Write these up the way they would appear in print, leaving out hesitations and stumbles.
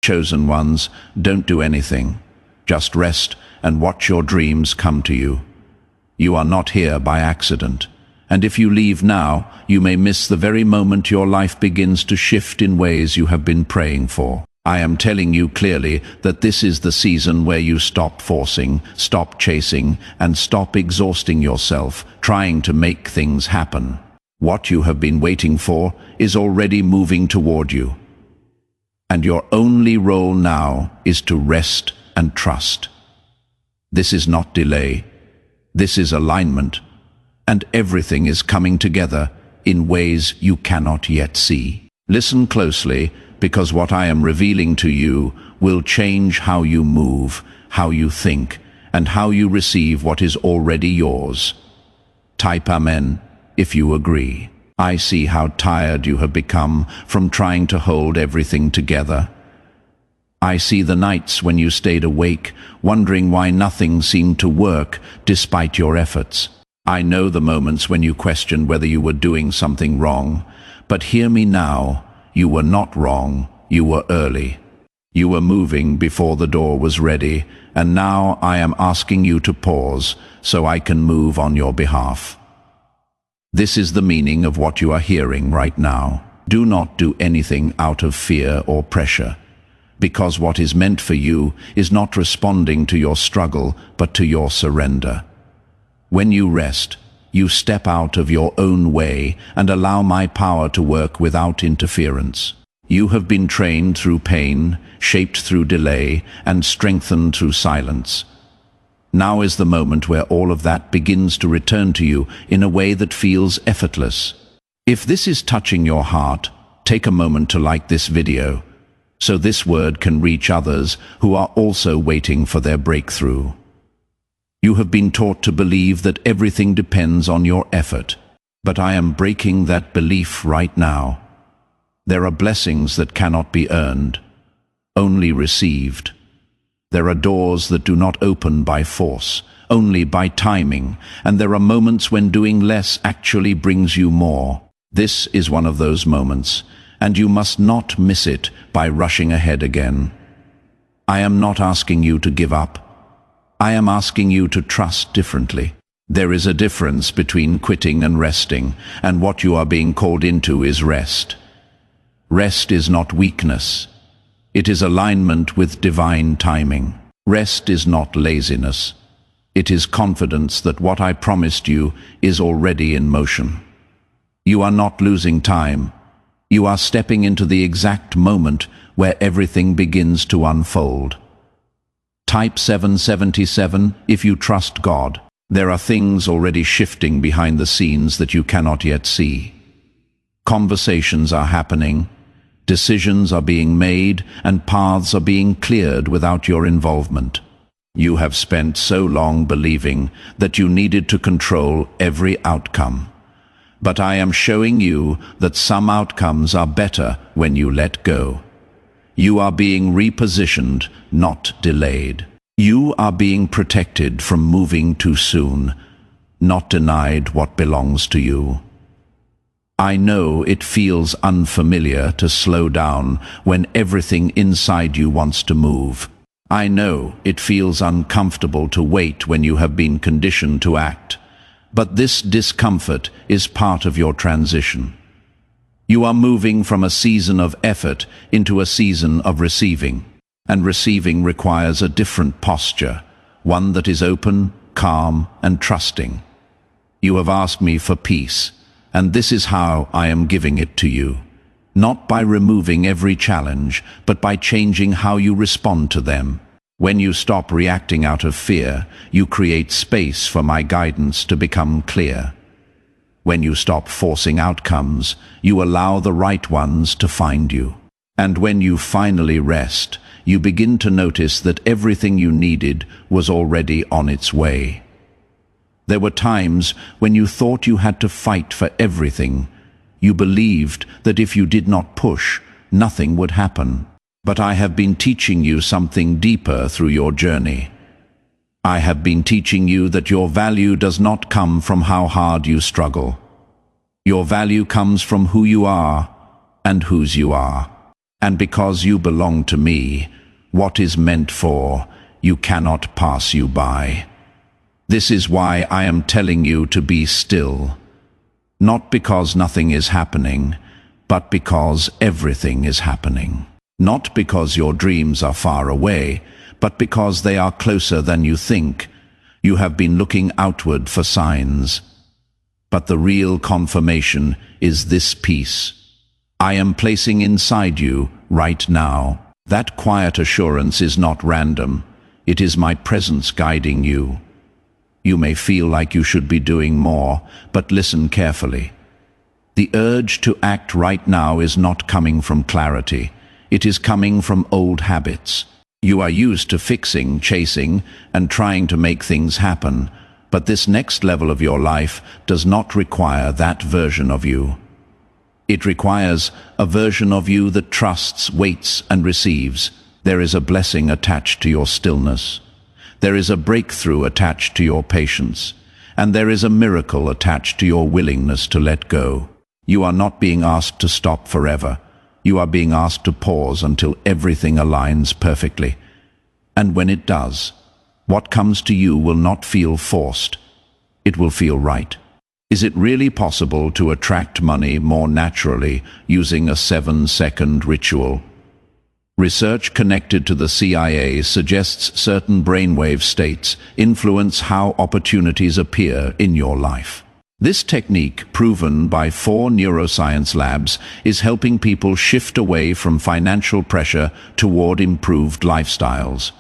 Chosen ones, don't do anything. Just rest and watch your dreams come to you. You are not here by accident. And if you leave now, you may miss the very moment your life begins to shift in ways you have been praying for. I am telling you clearly that this is the season where you stop forcing, stop chasing, and stop exhausting yourself trying to make things happen. What you have been waiting for is already moving toward you. And your only role now is to rest and trust. This is not delay. This is alignment. And everything is coming together in ways you cannot yet see. Listen closely, because what I am revealing to you will change how you move, how you think, and how you receive what is already yours. Type Amen if you agree. I see how tired you have become from trying to hold everything together. I see the nights when you stayed awake, wondering why nothing seemed to work despite your efforts. I know the moments when you questioned whether you were doing something wrong, but hear me now. You were not wrong, you were early. You were moving before the door was ready, and now I am asking you to pause so I can move on your behalf. This is the meaning of what you are hearing right now. Do not do anything out of fear or pressure, because what is meant for you is not responding to your struggle, but to your surrender. When you rest, you step out of your own way and allow my power to work without interference. You have been trained through pain, shaped through delay, and strengthened through silence. Now is the moment where all of that begins to return to you in a way that feels effortless. If this is touching your heart, take a moment to like this video, so this word can reach others who are also waiting for their breakthrough. You have been taught to believe that everything depends on your effort, but I am breaking that belief right now. There are blessings that cannot be earned, only received. There are doors that do not open by force, only by timing, and there are moments when doing less actually brings you more. This is one of those moments, and you must not miss it by rushing ahead again. I am not asking you to give up. I am asking you to trust differently. There is a difference between quitting and resting, and what you are being called into is rest. Rest is not weakness. It is alignment with divine timing. Rest is not laziness. It is confidence that what I promised you is already in motion. You are not losing time. You are stepping into the exact moment where everything begins to unfold. Type 777 if you trust God. There are things already shifting behind the scenes that you cannot yet see. Conversations are happening, decisions are being made, and paths are being cleared without your involvement. You have spent so long believing that you needed to control every outcome. But I am showing you that some outcomes are better when you let go. You are being repositioned, not delayed. You are being protected from moving too soon, not denied what belongs to you. I know it feels unfamiliar to slow down when everything inside you wants to move. I know it feels uncomfortable to wait when you have been conditioned to act. But this discomfort is part of your transition. You are moving from a season of effort into a season of receiving. And receiving requires a different posture, one that is open, calm, and trusting. You have asked me for peace, and this is how I am giving it to you. Not by removing every challenge, but by changing how you respond to them. When you stop reacting out of fear, you create space for my guidance to become clear. When you stop forcing outcomes, you allow the right ones to find you. And when you finally rest, you begin to notice that everything you needed was already on its way. There were times when you thought you had to fight for everything. You believed that if you did not push, nothing would happen. But I have been teaching you something deeper through your journey. I have been teaching you that your value does not come from how hard you struggle. Your value comes from who you are and whose you are. And because you belong to me, what is meant for you cannot pass you by. This is why I am telling you to be still. Not because nothing is happening, but because everything is happening. Not because your dreams are far away, but because they are closer than you think. You have been looking outward for signs. But the real confirmation is this peace I am placing inside you right now. That quiet assurance is not random. It is my presence guiding you. You may feel like you should be doing more, but listen carefully. The urge to act right now is not coming from clarity. It is coming from old habits. You are used to fixing, chasing, and trying to make things happen, but this next level of your life does not require that version of you. It requires a version of you that trusts, waits, and receives. There is a blessing attached to your stillness. There is a breakthrough attached to your patience. And there is a miracle attached to your willingness to let go. You are not being asked to stop forever. You are being asked to pause until everything aligns perfectly. And when it does, what comes to you will not feel forced. It will feel right. Is it really possible to attract money more naturally using a 7-second ritual? Research connected to the CIA suggests certain brainwave states influence how opportunities appear in your life. This technique, proven by 4 neuroscience labs, is helping people shift away from financial pressure toward improved lifestyles.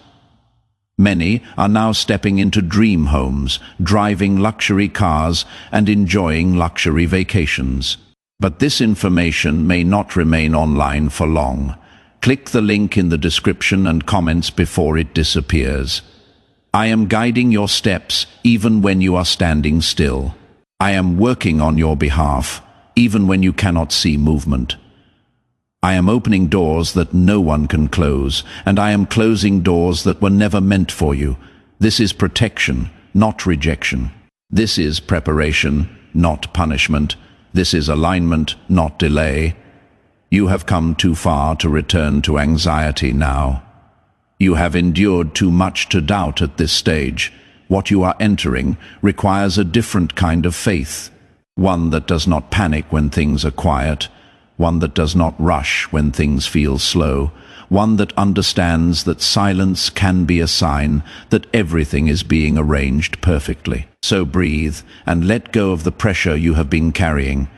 Many are now stepping into dream homes, driving luxury cars, and enjoying luxury vacations. But this information may not remain online for long. Click the link in the description and comments before it disappears. I am guiding your steps even when you are standing still. I am working on your behalf, even when you cannot see movement. I am opening doors that no one can close, and I am closing doors that were never meant for you. This is protection, not rejection. This is preparation, not punishment. This is alignment, not delay. You have come too far to return to anxiety now. You have endured too much to doubt at this stage. What you are entering requires a different kind of faith. One that does not panic when things are quiet. One that does not rush when things feel slow. One that understands that silence can be a sign that everything is being arranged perfectly. So breathe and let go of the pressure you have been carrying.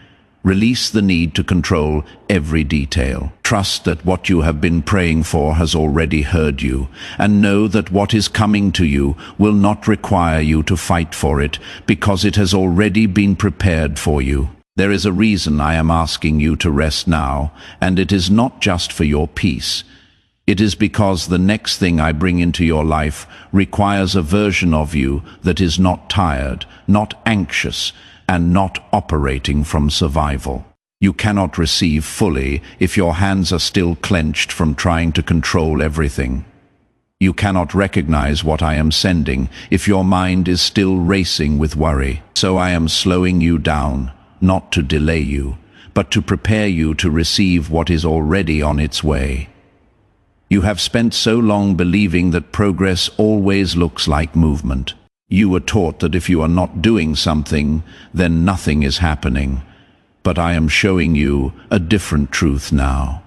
Release the need to control every detail. Trust that what you have been praying for has already heard you, and know that what is coming to you will not require you to fight for it, because it has already been prepared for you. There is a reason I am asking you to rest now, and it is not just for your peace. It is because the next thing I bring into your life requires a version of you that is not tired, not anxious, and not operating from survival. You cannot receive fully if your hands are still clenched from trying to control everything. You cannot recognize what I am sending if your mind is still racing with worry. So I am slowing you down, not to delay you, but to prepare you to receive what is already on its way. You have spent so long believing that progress always looks like movement. You were taught that if you are not doing something, then nothing is happening. But I am showing you a different truth now.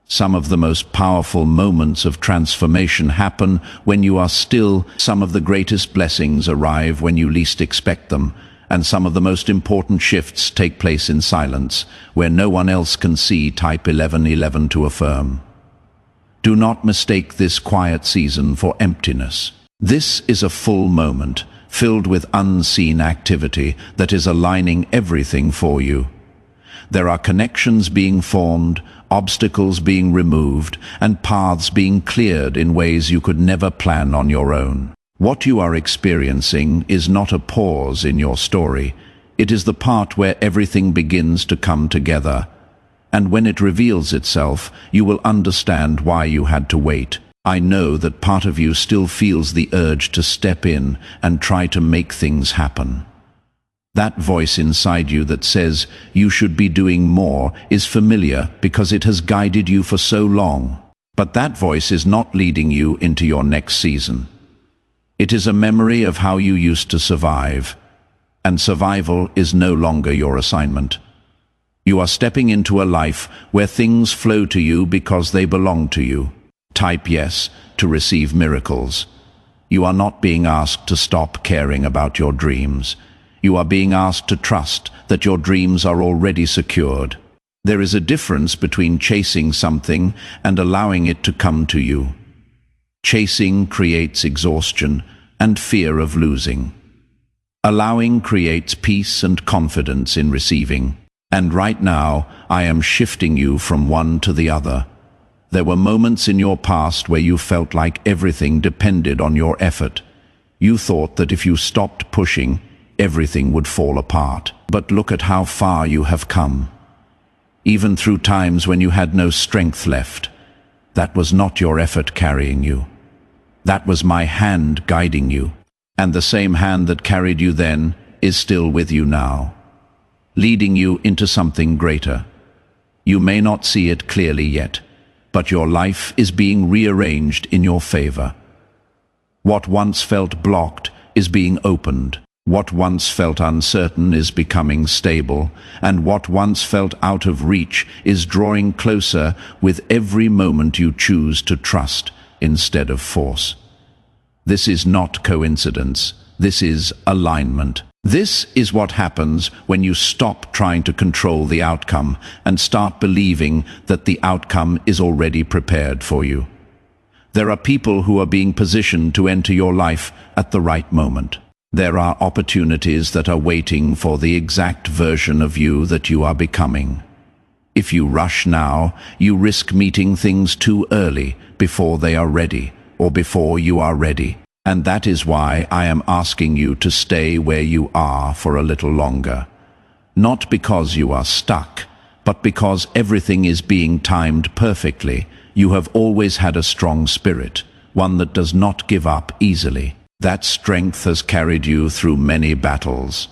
Some of the most powerful moments of transformation happen when you are still. Some of the greatest blessings arrive when you least expect them. And some of the most important shifts take place in silence, where no one else can see. Type 1111 to affirm. Do not mistake this quiet season for emptiness. This is a full moment, filled with unseen activity that is aligning everything for you. There are connections being formed, obstacles being removed, and paths being cleared in ways you could never plan on your own. What you are experiencing is not a pause in your story. It is the part where everything begins to come together. And when it reveals itself, you will understand why you had to wait. I know that part of you still feels the urge to step in and try to make things happen. That voice inside you that says you should be doing more is familiar because it has guided you for so long. But that voice is not leading you into your next season. It is a memory of how you used to survive, and survival is no longer your assignment. You are stepping into a life where things flow to you because they belong to you. Type yes to receive miracles. You are not being asked to stop caring about your dreams. You are being asked to trust that your dreams are already secured. There is a difference between chasing something and allowing it to come to you. Chasing creates exhaustion and fear of losing. Allowing creates peace and confidence in receiving. And right now, I am shifting you from one to the other. There were moments in your past where you felt like everything depended on your effort. You thought that if you stopped pushing, everything would fall apart. But look at how far you have come. Even through times when you had no strength left, that was not your effort carrying you. That was my hand guiding you. And the same hand that carried you then is still with you now, leading you into something greater. You may not see it clearly yet, but your life is being rearranged in your favor. What once felt blocked is being opened. What once felt uncertain is becoming stable, and what once felt out of reach is drawing closer with every moment you choose to trust instead of force. This is not coincidence. This is alignment. This is what happens when you stop trying to control the outcome and start believing that the outcome is already prepared for you. There are people who are being positioned to enter your life at the right moment. There are opportunities that are waiting for the exact version of you that you are becoming. If you rush now, you risk meeting things too early, before they are ready, or before you are ready. And that is why I am asking you to stay where you are for a little longer. Not because you are stuck, but because everything is being timed perfectly. You have always had a strong spirit, one that does not give up easily. That strength has carried you through many battles.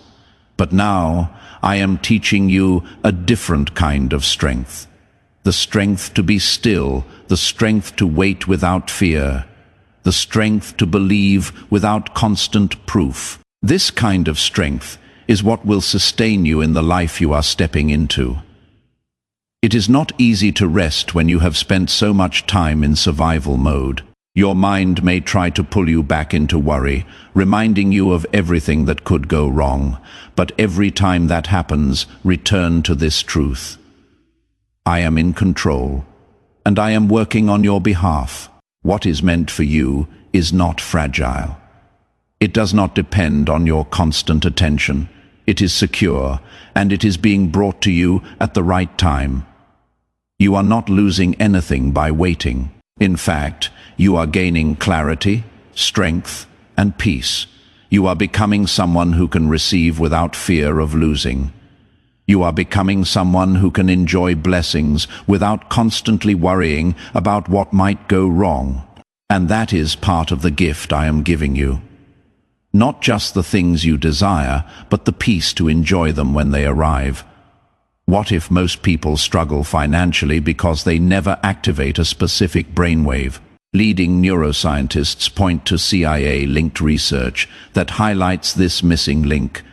But now I am teaching you a different kind of strength. The strength to be still, the strength to wait without fear, the strength to believe without constant proof. This kind of strength is what will sustain you in the life you are stepping into. It is not easy to rest when you have spent so much time in survival mode. Your mind may try to pull you back into worry, reminding you of everything that could go wrong. But every time that happens, return to this truth. I am in control, and I am working on your behalf. What is meant for you is not fragile. It does not depend on your constant attention. It is secure, and it is being brought to you at the right time. You are not losing anything by waiting. In fact, you are gaining clarity, strength, and peace. You are becoming someone who can receive without fear of losing. You are becoming someone who can enjoy blessings without constantly worrying about what might go wrong. And that is part of the gift I am giving you. Not just the things you desire, but the peace to enjoy them when they arrive. What if most people struggle financially because they never activate a specific brainwave? Leading neuroscientists point to CIA-linked research that highlights this missing link.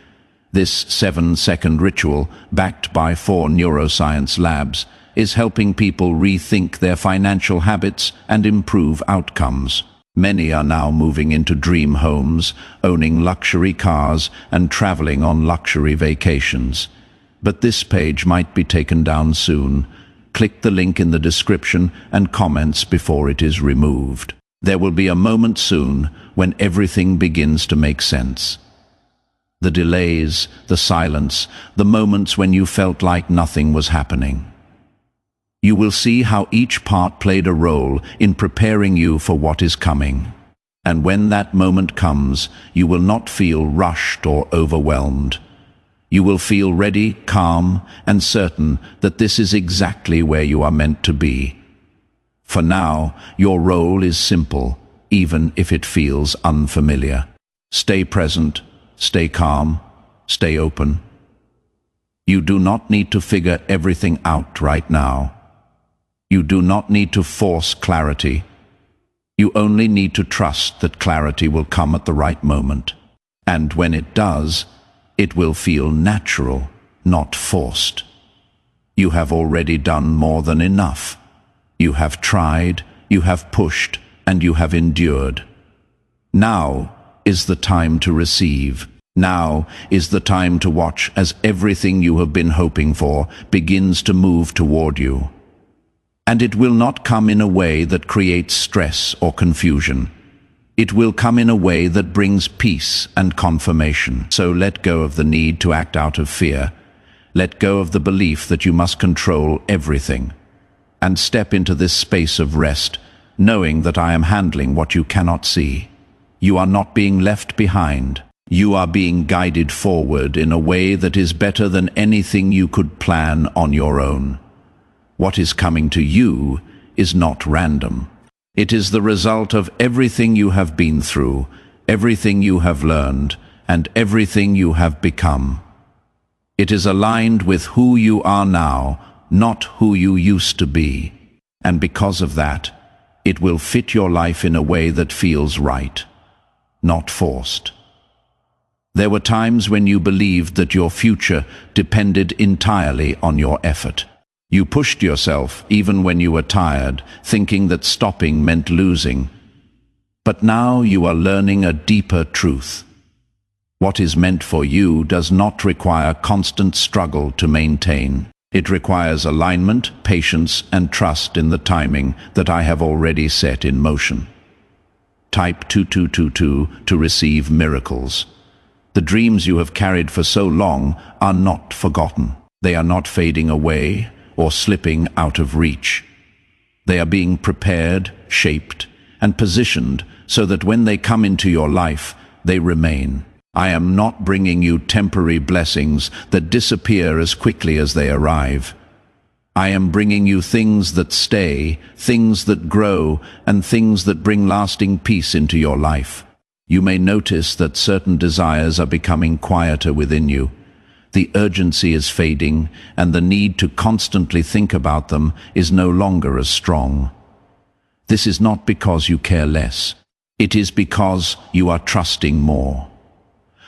This 7-second ritual, backed by 4 neuroscience labs, is helping people rethink their financial habits and improve outcomes. Many are now moving into dream homes, owning luxury cars, and traveling on luxury vacations. But this page might be taken down soon. Click the link in the description and comments before it is removed. There will be a moment soon when everything begins to make sense. The delays, the silence, the moments when you felt like nothing was happening. You will see how each part played a role in preparing you for what is coming. And when that moment comes, you will not feel rushed or overwhelmed. You will feel ready, calm, and certain that this is exactly where you are meant to be. For now, your role is simple, even if it feels unfamiliar. Stay present, stay calm, Stay open. You do not need to figure everything out right now. You do not need to force clarity. You only need to trust that clarity will come at the right moment. And when it does, it will feel natural, not forced. You have already done more than enough. You have tried, you have pushed, and you have endured. Now is the time to receive. Now is the time to watch as everything you have been hoping for begins to move toward you. And it will not come in a way that creates stress or confusion. It will come in a way that brings peace and confirmation. So let go of the need to act out of fear. Let go of the belief that you must control everything. And step into this space of rest, knowing that I am handling what you cannot see. You are not being left behind. You are being guided forward in a way that is better than anything you could plan on your own. What is coming to you is not random. It is the result of everything you have been through, everything you have learned, and everything you have become. It is aligned with who you are now, not who you used to be. And because of that, it will fit your life in a way that feels right, not forced. There were times when you believed that your future depended entirely on your effort. You pushed yourself even when you were tired, thinking that stopping meant losing. But now you are learning a deeper truth. What is meant for you does not require constant struggle to maintain. It requires alignment, patience, and trust in the timing that I have already set in motion. Type 2222 to receive miracles. The dreams you have carried for so long are not forgotten. They are not fading away or slipping out of reach. They are being prepared, shaped, and positioned so that when they come into your life, they remain. I am not bringing you temporary blessings that disappear as quickly as they arrive. I am bringing you things that stay, things that grow, and things that bring lasting peace into your life. You may notice that certain desires are becoming quieter within you. The urgency is fading, and the need to constantly think about them is no longer as strong. This is not because you care less. It is because you are trusting more.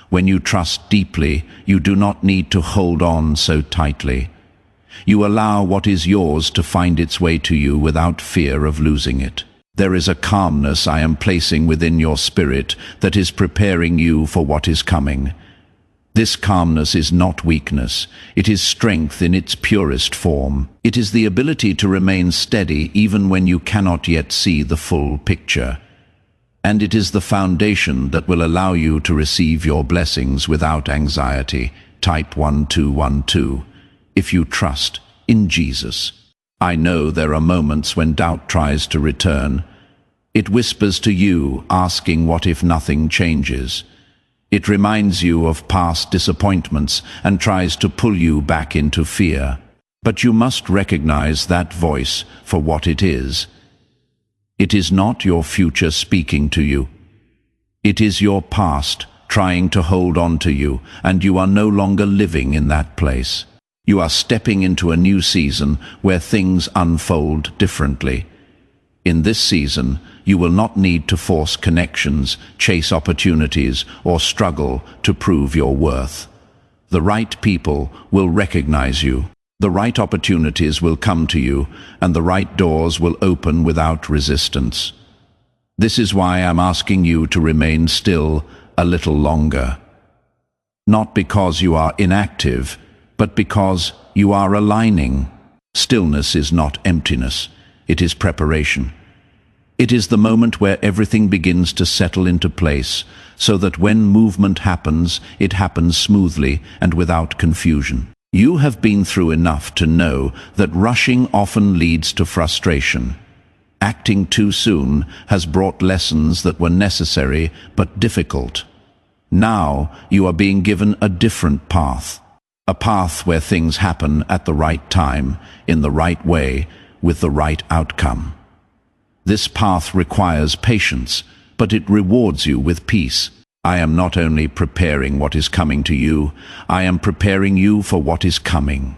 When you trust deeply, you do not need to hold on so tightly. You allow what is yours to find its way to you without fear of losing it. There is a calmness I am placing within your spirit that is preparing you for what is coming. This calmness is not weakness. It is strength in its purest form. It is the ability to remain steady even when you cannot yet see the full picture. And it is the foundation that will allow you to receive your blessings without anxiety. Type 1212. If you trust in Jesus. I know there are moments when doubt tries to return. It whispers to you, asking what if nothing changes. It reminds you of past disappointments and tries to pull you back into fear. But you must recognize that voice for what it is. It is not your future speaking to you. It is your past trying to hold on to you, and you are no longer living in that place. You are stepping into a new season where things unfold differently. In this season, you will not need to force connections, chase opportunities, or struggle to prove your worth. The right people will recognize you. The right opportunities will come to you, and the right doors will open without resistance. This is why I'm asking you to remain still a little longer. Not because you are inactive, but because you are aligning. Stillness is not emptiness, it is preparation. It is the moment where everything begins to settle into place, so that when movement happens, it happens smoothly and without confusion. You have been through enough to know that rushing often leads to frustration. Acting too soon has brought lessons that were necessary but difficult. Now you are being given a different path. A path where things happen at the right time, in the right way, with the right outcome. This path requires patience, but it rewards you with peace. I am not only preparing what is coming to you, I am preparing you for what is coming.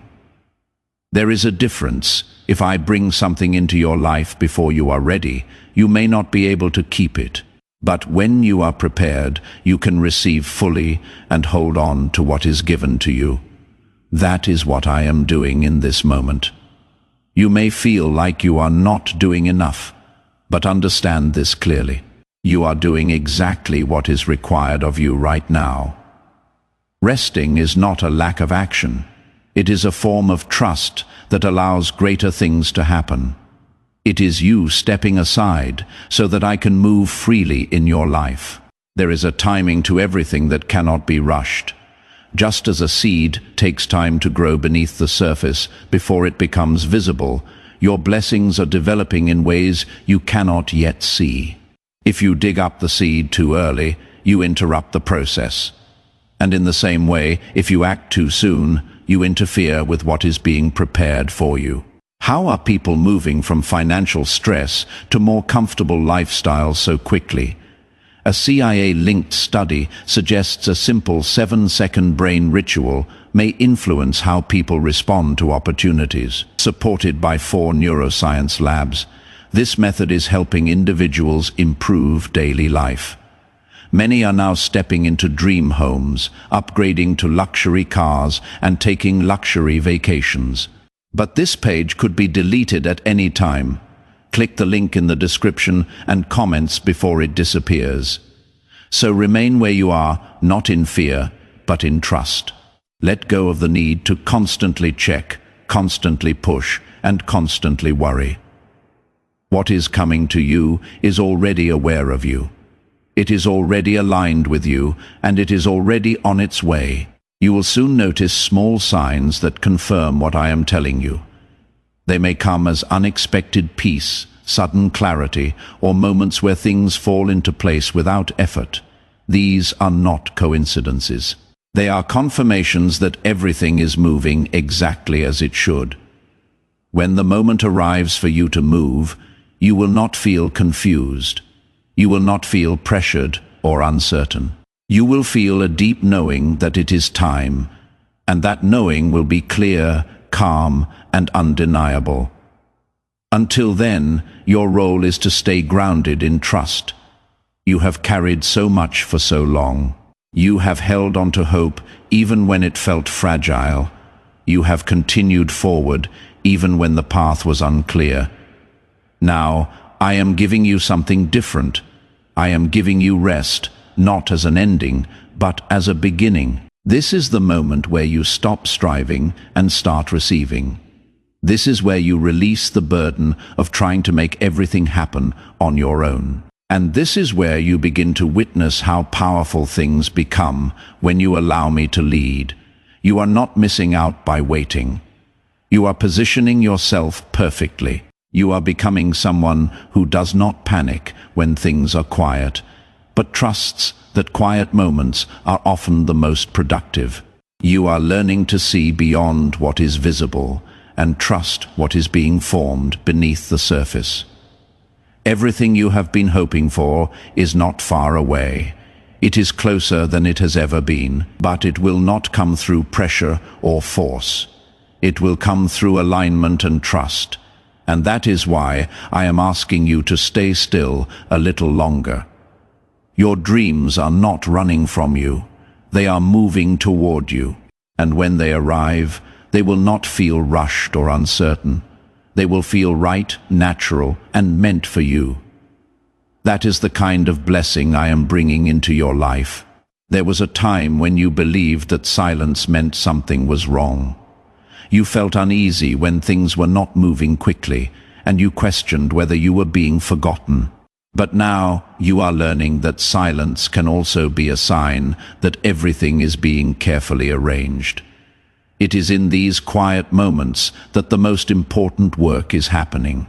There is a difference. If I bring something into your life before you are ready, you may not be able to keep it. But when you are prepared, you can receive fully and hold on to what is given to you. That is what I am doing in this moment. You may feel like you are not doing enough, but understand this clearly. You are doing exactly what is required of you right now. Resting is not a lack of action. It is a form of trust that allows greater things to happen. It is you stepping aside so that I can move freely in your life. There is a timing to everything that cannot be rushed. Just as a seed takes time to grow beneath the surface before it becomes visible, your blessings are developing in ways you cannot yet see. If you dig up the seed too early, you interrupt the process. And in the same way, if you act too soon, you interfere with what is being prepared for you. How are people moving from financial stress to more comfortable lifestyles so quickly? A CIA-linked study suggests a simple 7-second brain ritual may influence how people respond to opportunities. Supported by 4 neuroscience labs, this method is helping individuals improve daily life. Many are now stepping into dream homes, upgrading to luxury cars, and taking luxury vacations. But this page could be deleted at any time. Click the link in the description and comments before it disappears. So remain where you are, not in fear, but in trust. Let go of the need to constantly check, constantly push, and constantly worry. What is coming to you is already aware of you. It is already aligned with you, and it is already on its way. You will soon notice small signs that confirm what I am telling you. They may come as unexpected peace, sudden clarity, or moments where things fall into place without effort. These are not coincidences. They are confirmations that everything is moving exactly as it should. When the moment arrives for you to move, you will not feel confused. You will not feel pressured or uncertain. You will feel a deep knowing that it is time, and that knowing will be clear, calm, and undeniable. Until then, your role is to stay grounded in trust. You have carried so much for so long. You have held on to hope even when it felt fragile. You have continued forward even when the path was unclear. Now, I am giving you something different. I am giving you rest, not as an ending, but as a beginning. This is the moment where you stop striving and start receiving. This is where you release the burden of trying to make everything happen on your own. And this is where you begin to witness how powerful things become when you allow me to lead. You are not missing out by waiting. You are positioning yourself perfectly. You are becoming someone who does not panic when things are quiet, but trusts that quiet moments are often the most productive. You are learning to see beyond what is visible and trust what is being formed beneath the surface. Everything you have been hoping for is not far away. It is closer than it has ever been, but it will not come through pressure or force. It will come through alignment and trust. And that is why I am asking you to stay still a little longer. Your dreams are not running from you. They are moving toward you. And when they arrive, they will not feel rushed or uncertain. They will feel right, natural, and meant for you. That is the kind of blessing I am bringing into your life. There was a time when you believed that silence meant something was wrong. You felt uneasy when things were not moving quickly, and you questioned whether you were being forgotten. But now you are learning that silence can also be a sign that everything is being carefully arranged. It is in these quiet moments that the most important work is happening.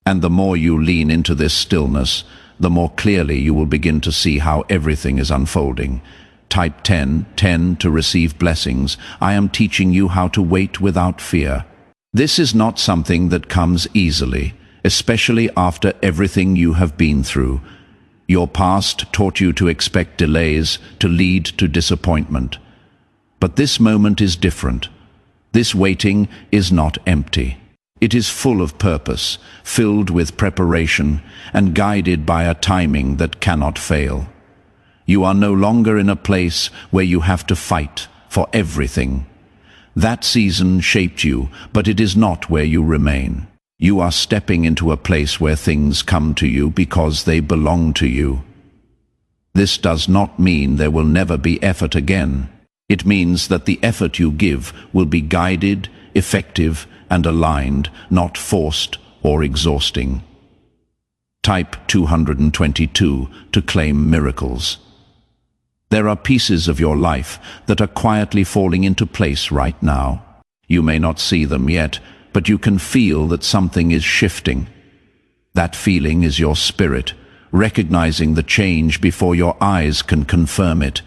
And the more you lean into this stillness, the more clearly you will begin to see how everything is unfolding. Type 10 to receive blessings. I am teaching you how to wait without fear. This is not something that comes easily, especially after everything you have been through. Your past taught you to expect delays to lead to disappointment. But this moment is different. This waiting is not empty. It is full of purpose, filled with preparation, and guided by a timing that cannot fail. You are no longer in a place where you have to fight for everything. That season shaped you, but it is not where you remain. You are stepping into a place where things come to you because they belong to you. This does not mean there will never be effort again. It means that the effort you give will be guided, effective, and aligned, not forced or exhausting. Type 222 to claim miracles. There are pieces of your life that are quietly falling into place right now. You may not see them yet, but you can feel that something is shifting. That feeling is your spirit, recognizing the change before your eyes can confirm it.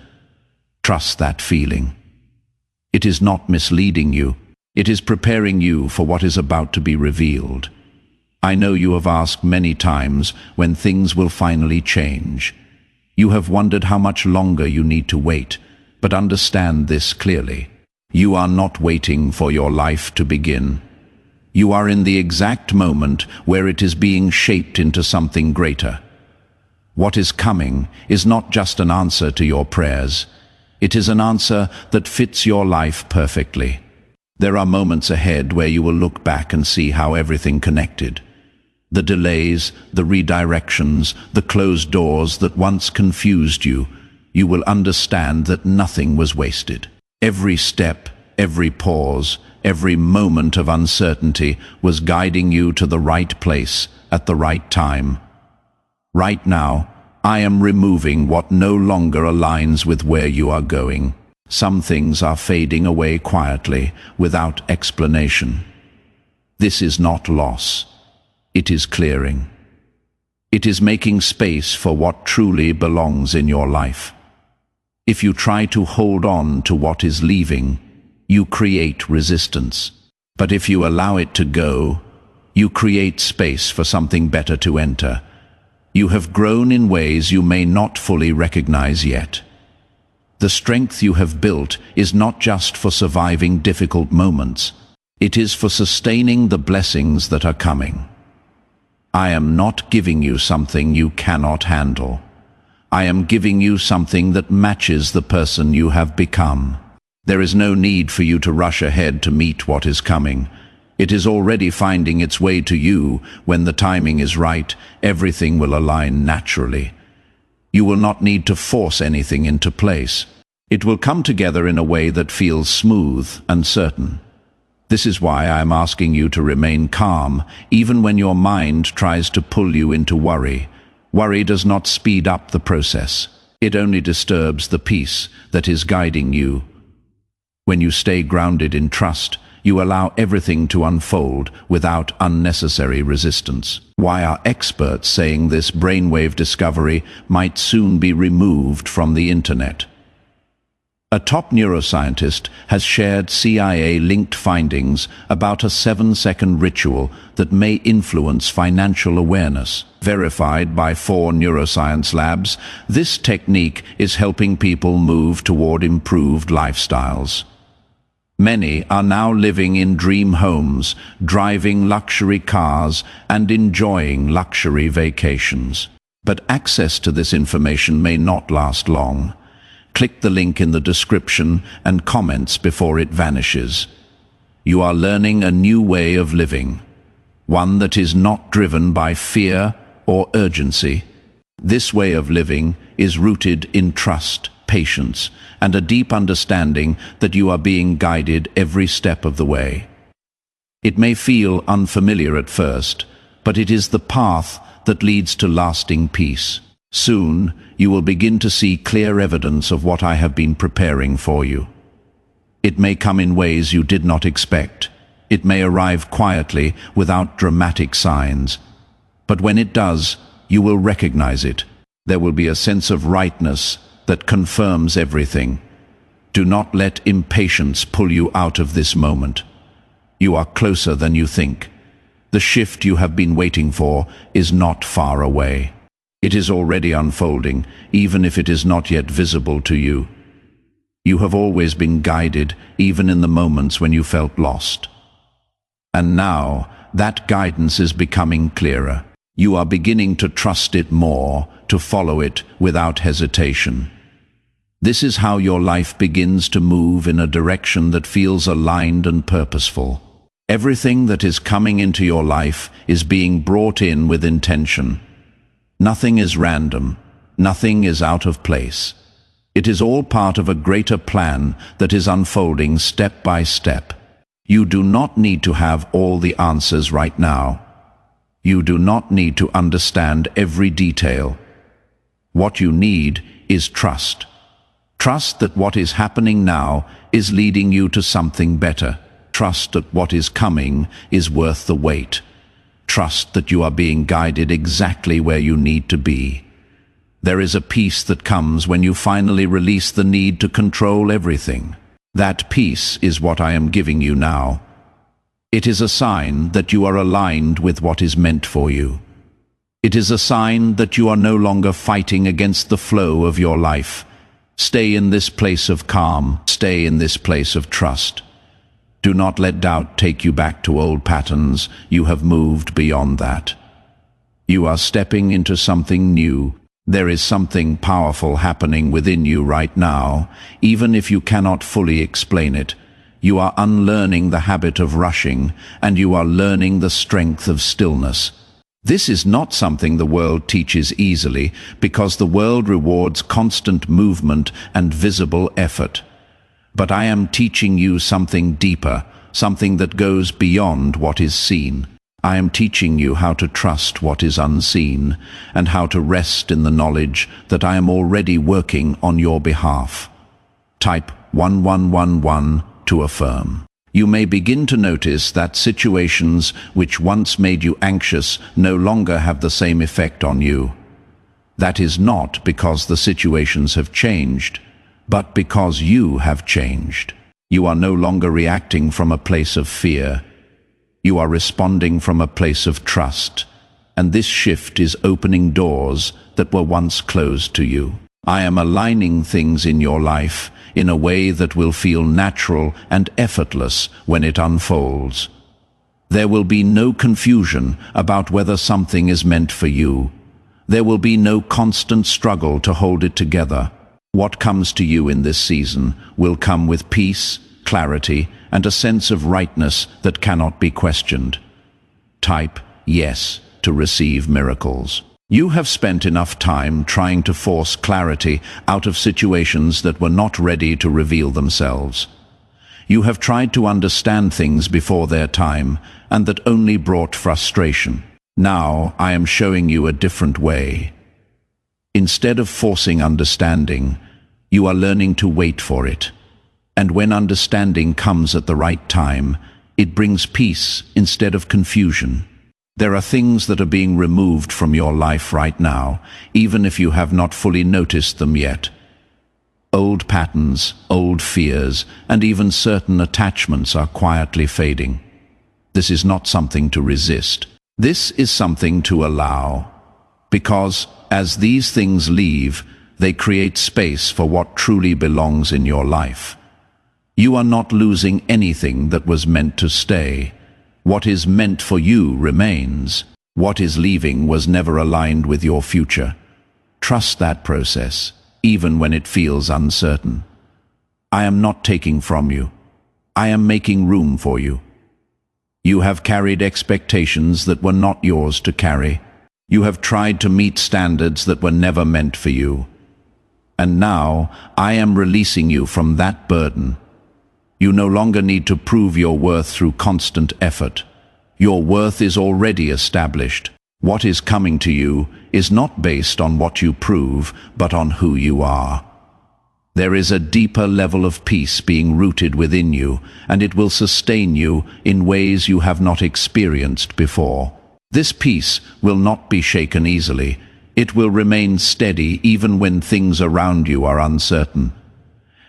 Trust that feeling. It is not misleading you. It is preparing you for what is about to be revealed. I know you have asked many times when things will finally change. You have wondered how much longer you need to wait, but understand this clearly. You are not waiting for your life to begin. You are in the exact moment where it is being shaped into something greater. What is coming is not just an answer to your prayers. It is an answer that fits your life perfectly. There are moments ahead where you will look back and see how everything connected. The delays, the redirections, the closed doors that once confused you, you will understand that nothing was wasted. Every step, every pause, every moment of uncertainty was guiding you to the right place at the right time. Right now, I am removing what no longer aligns with where you are going. Some things are fading away quietly, without explanation. This is not loss. It is clearing. It is making space for what truly belongs in your life. If you try to hold on to what is leaving, you create resistance. But if you allow it to go, you create space for something better to enter. You have grown in ways you may not fully recognize yet. The strength you have built is not just for surviving difficult moments. It is for sustaining the blessings that are coming. I am not giving you something you cannot handle. I am giving you something that matches the person you have become. There is no need for you to rush ahead to meet what is coming. It is already finding its way to you. When the timing is right, everything will align naturally. You will not need to force anything into place. It will come together in a way that feels smooth and certain. This is why I am asking you to remain calm, even when your mind tries to pull you into worry. Worry does not speed up the process. It only disturbs the peace that is guiding you. When you stay grounded in trust, you allow everything to unfold without unnecessary resistance. Why are experts saying this brainwave discovery might soon be removed from the internet? A top neuroscientist has shared CIA-linked findings about a 7-second ritual that may influence financial awareness. Verified by 4 neuroscience labs, this technique is helping people move toward improved lifestyles. Many are now living in dream homes, driving luxury cars, and enjoying luxury vacations. But access to this information may not last long. Click the link in the description and comments before it vanishes. You are learning a new way of living, one that is not driven by fear or urgency. This way of living is rooted in trust, patience, and a deep understanding that you are being guided every step of the way. It may feel unfamiliar at first, but it is the path that leads to lasting peace. Soon, you will begin to see clear evidence of what I have been preparing for you. It may come in ways you did not expect. It may arrive quietly, without dramatic signs. But when it does, you will recognize it. There will be a sense of rightness that confirms everything. Do not let impatience pull you out of this moment. You are closer than you think. The shift you have been waiting for is not far away. It is already unfolding, even if it is not yet visible to you. You have always been guided, even in the moments when you felt lost. And now, that guidance is becoming clearer. You are beginning to trust it more, to follow it without hesitation. This is how your life begins to move in a direction that feels aligned and purposeful. Everything that is coming into your life is being brought in with intention. Nothing is random. Nothing is out of place. It is all part of a greater plan that is unfolding step by step. You do not need to have all the answers right now. You do not need to understand every detail. What you need is trust. Trust that what is happening now is leading you to something better. Trust that what is coming is worth the wait. Trust that you are being guided exactly where you need to be. There is a peace that comes when you finally release the need to control everything. That peace is what I am giving you now. It is a sign that you are aligned with what is meant for you. It is a sign that you are no longer fighting against the flow of your life. Stay in this place of calm. Stay in this place of trust. Do not let doubt take you back to old patterns. You have moved beyond that. You are stepping into something new. There is something powerful happening within you right now, even if you cannot fully explain it. You are unlearning the habit of rushing, and you are learning the strength of stillness. This is not something the world teaches easily, because the world rewards constant movement and visible effort. But I am teaching you something deeper, something that goes beyond what is seen. I am teaching you how to trust what is unseen, and how to rest in the knowledge that I am already working on your behalf. Type 1111 to affirm. You may begin to notice that situations which once made you anxious no longer have the same effect on you. That is not because the situations have changed, but because you have changed. You are no longer reacting from a place of fear. You are responding from a place of trust, and this shift is opening doors that were once closed to you. I am aligning things in your life in a way that will feel natural and effortless when it unfolds. There will be no confusion about whether something is meant for you. There will be no constant struggle to hold it together. What comes to you in this season will come with peace, clarity, and a sense of rightness that cannot be questioned. Type yes to receive miracles. You have spent enough time trying to force clarity out of situations that were not ready to reveal themselves. You have tried to understand things before their time, and that only brought frustration. Now I am showing you a different way. Instead of forcing understanding, you are learning to wait for it. And when understanding comes at the right time, it brings peace instead of confusion. There are things that are being removed from your life right now, even if you have not fully noticed them yet. Old patterns, old fears, and even certain attachments are quietly fading. This is not something to resist. This is something to allow. Because as these things leave, they create space for what truly belongs in your life. You are not losing anything that was meant to stay. What is meant for you remains. What is leaving was never aligned with your future. Trust that process, even when it feels uncertain. I am not taking from you. I am making room for you. You have carried expectations that were not yours to carry. You have tried to meet standards that were never meant for you. And now I am releasing you from that burden. You no longer need to prove your worth through constant effort. Your worth is already established. What is coming to you is not based on what you prove, but on who you are. There is a deeper level of peace being rooted within you, and it will sustain you in ways you have not experienced before. This peace will not be shaken easily. It will remain steady even when things around you are uncertain.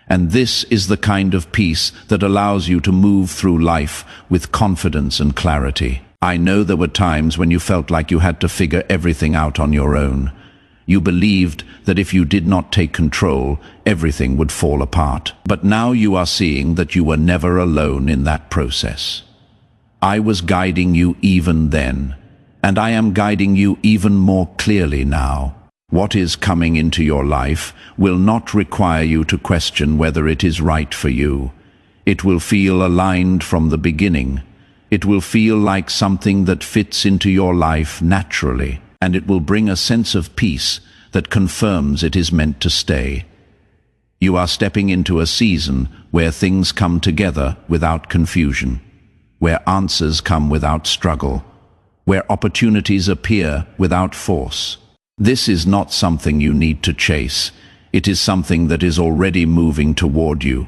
And this is the kind of peace that allows you to move through life with confidence and clarity. I know there were times when you felt like you had to figure everything out on your own. You believed that if you did not take control, everything would fall apart. But now you are seeing that you were never alone in that process. I was guiding you even then, and I am guiding you even more clearly now. What is coming into your life will not require you to question whether it is right for you. It will feel aligned from the beginning. It will feel like something that fits into your life naturally, and it will bring a sense of peace that confirms it is meant to stay. You are stepping into a season where things come together without confusion, where answers come without struggle, where opportunities appear without force. This is not something you need to chase. It is something that is already moving toward you.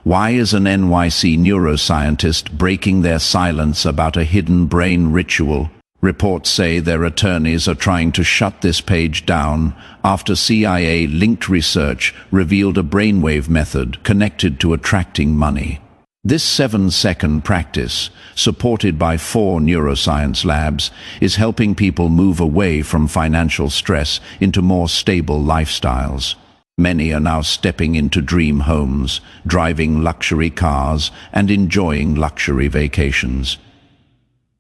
Why is an NYC neuroscientist breaking their silence about a hidden brain ritual? Reports say their attorneys are trying to shut this page down after CIA-linked research revealed a brainwave method connected to attracting money. This 7-second practice, supported by 4 neuroscience labs, is helping people move away from financial stress into more stable lifestyles. Many are now stepping into dream homes, driving luxury cars, and enjoying luxury vacations.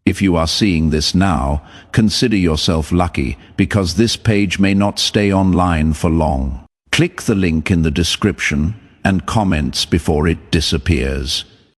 If you are seeing this now, consider yourself lucky, because this page may not stay online for long. Click the link in the description and comments before it disappears.